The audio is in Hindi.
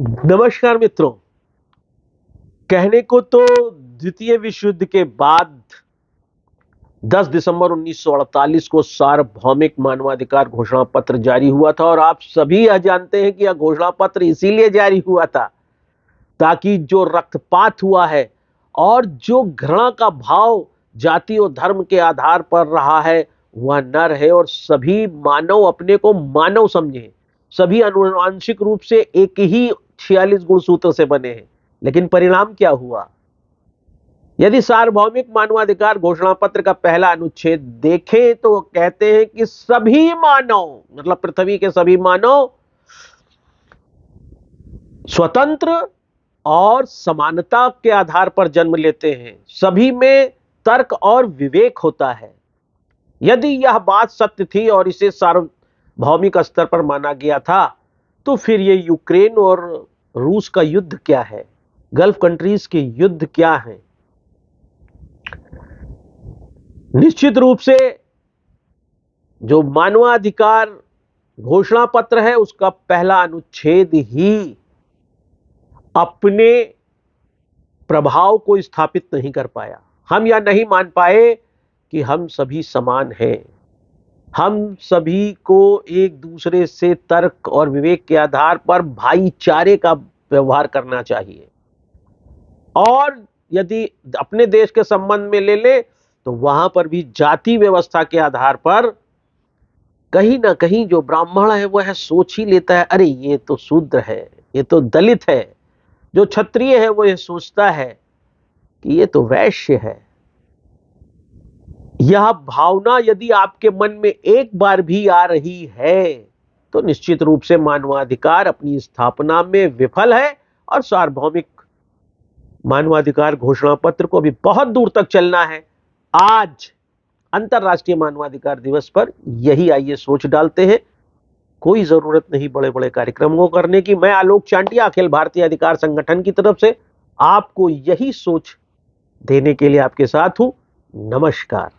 नमस्कार मित्रों। कहने को तो द्वितीय विश्व युद्ध के बाद 10 दिसंबर 1948 को सार्वभौमिक मानवाधिकार घोषणा पत्र जारी हुआ था और आप सभी यह जानते हैं कि यह घोषणा पत्र इसीलिए जारी हुआ था ताकि जो रक्तपात हुआ है और जो घृणा का भाव जाति और धर्म के आधार पर रहा है वह न रहे और सभी मानव अपने को मानव समझे। सभी आनुवांशिक रूप से एक ही 46 गुणसूत्र से बने हैं। लेकिन परिणाम क्या हुआ? यदि सार्वभौमिक मानवाधिकार घोषणा पत्र का पहला अनुच्छेद देखें तो वो कहते हैं कि सभी मानव, मतलब पृथ्वी के सभी मानव स्वतंत्र और समानता के आधार पर जन्म लेते हैं। सभी में तर्क और विवेक होता है। यदि यह बात सत्य थी और इसे सार्वभौमिक स्तर पर माना गया था तो फिर ये यूक्रेन और रूस का युद्ध क्या है? गल्फ कंट्रीज के युद्ध क्या है? निश्चित रूप से जो मानवाधिकार घोषणा पत्र है उसका पहला अनुच्छेद ही अपने प्रभाव को स्थापित नहीं कर पाया। हम यह नहीं मान पाए कि हम सभी समान हैं। हम सभी को एक दूसरे से तर्क और विवेक के आधार पर भाईचारे का व्यवहार करना चाहिए। और यदि अपने देश के संबंध में ले ले तो वहां पर भी जाति व्यवस्था के आधार पर कहीं ना कहीं जो ब्राह्मण है वह सोच ही लेता है, अरे ये तो शूद्र है, ये तो दलित है। जो क्षत्रिय है वो यह सोचता है कि ये तो वैश्य है। यह भावना यदि आपके मन में एक बार भी आ रही है तो निश्चित रूप से मानवाधिकार अपनी स्थापना में विफल है और सार्वभौमिक मानवाधिकार घोषणा पत्र को भी बहुत दूर तक चलना है। आज अंतर्राष्ट्रीय मानवाधिकार दिवस पर यही आइए सोच डालते हैं। कोई जरूरत नहीं बड़े बड़े कार्यक्रमों करने की। मैं आलोक चांटिया अखिल भारतीय अधिकार संगठन की तरफ से आपको यही सोच देने के लिए आपके साथ हूं। नमस्कार।